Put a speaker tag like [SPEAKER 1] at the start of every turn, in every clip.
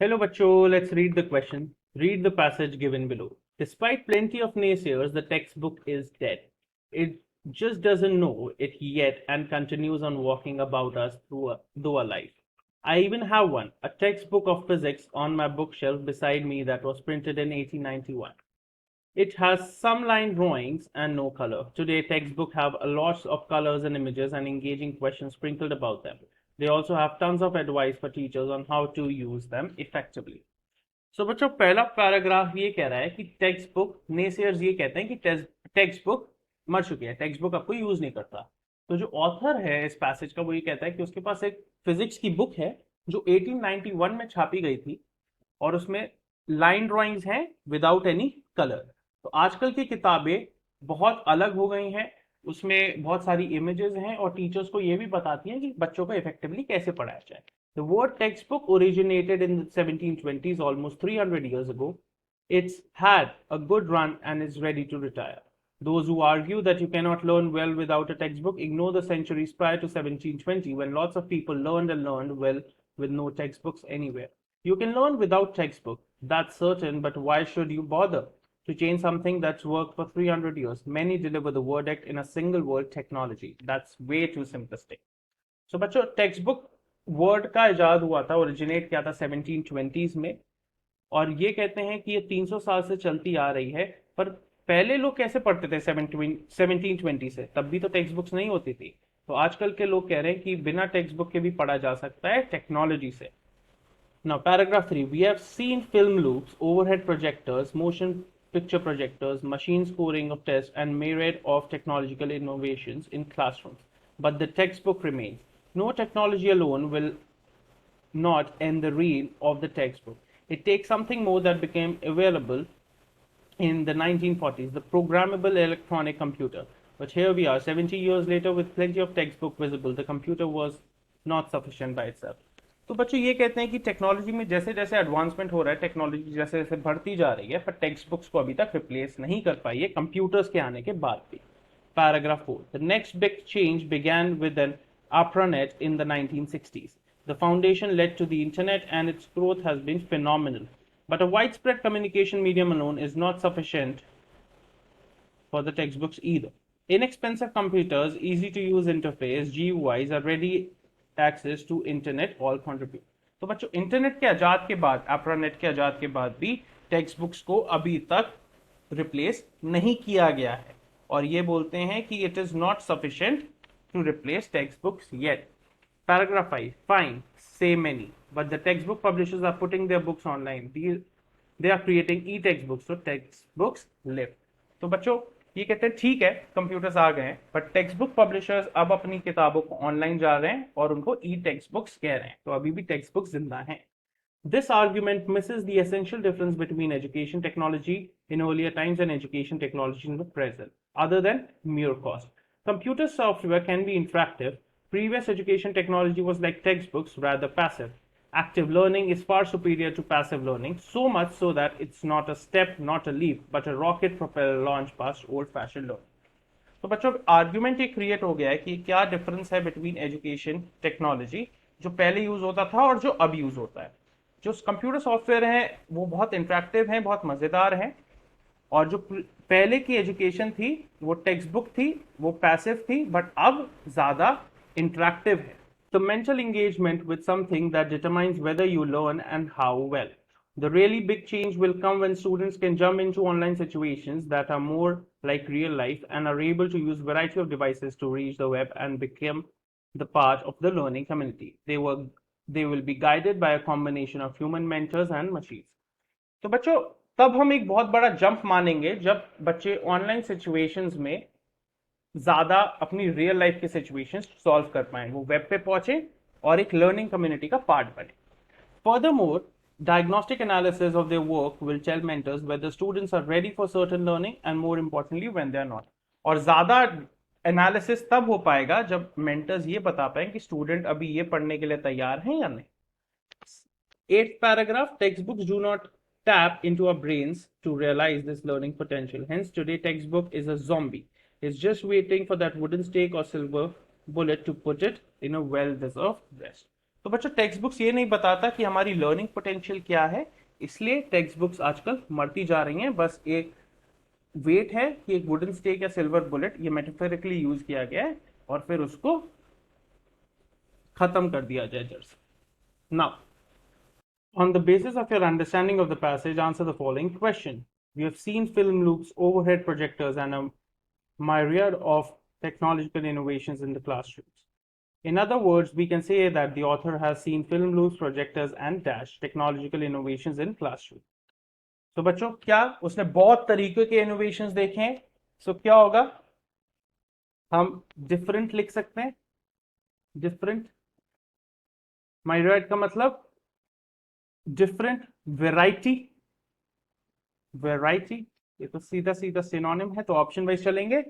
[SPEAKER 1] Hello, Bacho. Let's read the question. Read the passage given below. Despite plenty of naysayers, the textbook is dead. It just doesn't know it yet and continues on walking about us through our life. I even have one, a textbook of physics on my bookshelf beside me that was printed in 1891. It has some line drawings and no color. Today, textbooks have a lot of colors and images and engaging questions sprinkled about them. They also have tons of advice for teachers on how to use them effectively. सो बच्चों पहला paragraph ये कह रहा है कि text book नेसियर्स ये कहते हैं कि टेक्स्ट बुक मर चुकी है, टेक्स्ट बुक आपको यूज नहीं करता। तो जो ऑथर है इस पैसेज का वो ये कहता है कि उसके पास एक फिजिक्स की बुक है जो 1891 में छापी गई थी और उसमें लाइन ड्राइंग्स हैं विदाउट एनी कलर। तो आजकल की किताबें बहुत अलग हो गई हैं, उसमें बहुत सारी इमेजेस हैं और टीचर्स को ये भी बताती हैं कि बच्चों को इफेक्टिवली कैसे पढ़ाया जाए। The word textbook originated in the 1720s, almost 300 years ago. It's had a good run and is ready to retire. Those who argue that you cannot learn well without a textbook ignore the centuries prior to 1720 when lots of people learned and learned well with no textbooks anywhere. You can learn without textbook, that's certain, but why should you bother to change something that's worked for 300 years? Many deliver the verdict in a single word, technology. That's way too simplistic. So बच्चों text word का इजाद हुआ था, originate किया था 1720s में, और ये कहते हैं कि ये 300 साल से चलती आ रही है। पर पहले लोग कैसे पढ़ते थे 1720 से? तब भी तो टेक्स्ट बुक्स नहीं होती थी। तो आजकल के लोग कह रहे हैं कि बिना टेक्स्ट बुक के भी पढ़ा जा सकता है टेक्नोलॉजी से। Now, paragraph 3. We have seen film loops, overhead projectors, motion picture projectors, machine scoring of tests, and myriad of technological innovations in classrooms. But the textbook remains. No technology alone will not end the reel of the textbook. It takes something more that became available in the 1940s, the programmable electronic computer. But here we are, 70 years later, with plenty of textbook visible. The computer was not sufficient by itself. तो बच्चों ये कहते हैं कि technology में जैसे जैसे advancement हो रहा है, टेक्नोलॉजी जैसे जैसे बढ़ती जा रही है, पर टेक्स्ट बुक्स को अभी तक रिप्लेस नहीं कर पाई है कंप्यूटर्स के आने के बाद भी। Paragraph 4. The next big change began with an ARPANET in the 1960s. The foundation led to the internet and its growth has been phenomenal. But a widespread communication medium alone is not sufficient for the textbooks either. Inexpensive computers, easy to use interface, GUIs are ready access to internet all contribute. तो बच्चों internet के आजाद के बाद, ARPANET के आजाद के बाद भी text books को अभी तक रिप्लेस नहीं किया गया है और ये बोलते हैं कि it is not sufficient to replace text books yet. Paragraph 5. Fine, say many, but the textbook publishers are putting their books online. They are creating e-textbooks, so textbooks live. तो बच्चों ये कहते हैं ठीक है कंप्यूटर्स आ गए हैं, बट टेक्स्ट बुक पब्लिशर्स अब अपनी किताबों को ऑनलाइन जा रहे हैं और उनको ई टेक्स्ट बुक्स कह रहे हैं, तो अभी भी टेक्स्ट बुक्स जिंदा हैं। This argument misses the essential difference between education technology in earlier times and education technology in the present, other than mere cost. Computer software can be interactive. Previous education technology was like textbooks, rather passive. Active learning is far superior to passive learning, so much so that it's not a step, not a leap, but a rocket propeller launch past old-fashioned learning. तो बच्चों argument ये create हो गया है कि क्या difference है between education technology जो पहले यूज होता था और जो अब यूज होता है। जो कंप्यूटर सॉफ्टवेयर हैं वो बहुत इंटरेक्टिव हैं, बहुत मजेदार हैं, और जो पहले की एजुकेशन थी वो टेक्स्ट बुक थी, वो पैसिव थी, बट अब ज्यादा इंटरेक्टिव है। The mental engagement with something that determines whether you learn and how well. The really big change will come when students can jump into online situations that are more like real life and are able to use variety of devices to reach the web and become the part of the learning community. They will be guided by a combination of human mentors and machines. तो बच्चों तब हम एक बहुत बड़ा jump मानेंगे जब बच्चे ऑनलाइन सिचुएशंस में ज्यादा अपनी रियल लाइफ के सिचुएशंस सॉल्व कर पाए, वो वेब पे पहुंचे और एक लर्निंग कम्युनिटी का पार्ट बने। Furthermore, diagnostic analysis of their work will tell mentors whether students are ready for certain learning and more importantly when they are not. और ज्यादा एनालिसिस तब हो पाएगा जब मेंटर्स ये बता पाए कि स्टूडेंट अभी ये पढ़ने के लिए तैयार हैं या नहीं। 8th paragraph, textbooks do not tap into our brains to realize this learning potential. Hence, today textbook is a zombie. It's just waiting for that wooden stake or silver bullet to put it in a well-deserved rest. तो बच्चों text books ये नहीं बताता कि हमारी learning potential क्या है, इसलिए टेक्स्ट बुक्स आजकल मरती जा रही हैं। बस एक वेट है कि एक वुडन स्टेक या सिल्वर बुलेट, ये मेटाफोरिकली यूज किया गया है, और फिर उसको खत्म कर दिया जाए जड़ से। Now, on the basis of your understanding of the passage, answer the following question. We have seen film loops, overhead projectors, and a myriad of technological innovations in the classrooms. In other words, we can say that the author has seen film loops, projectors, and dash technological innovations in classroom. तो बच्चों क्या उसने बहुत तरीके के innovations देखे हैं? सो क्या होगा, हम डिफरेंट लिख सकते हैं। डिफरेंट, myriad का मतलब डिफरेंट, वेराइटी, वेराइटी, ये तो सीधा सीधा सिनोनिम है, तो ऑप्शन वाइज चलेंगे।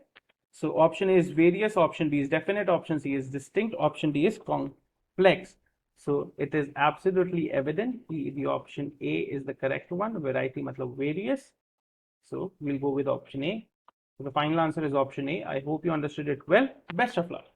[SPEAKER 1] So option A is various, option B is definite, option C is distinct, option D is complex. So it is absolutely evident the option A is the correct one. Variety matlab various. So we'll go with option A. So the final answer is option A. I hope you understood it well. Best of luck.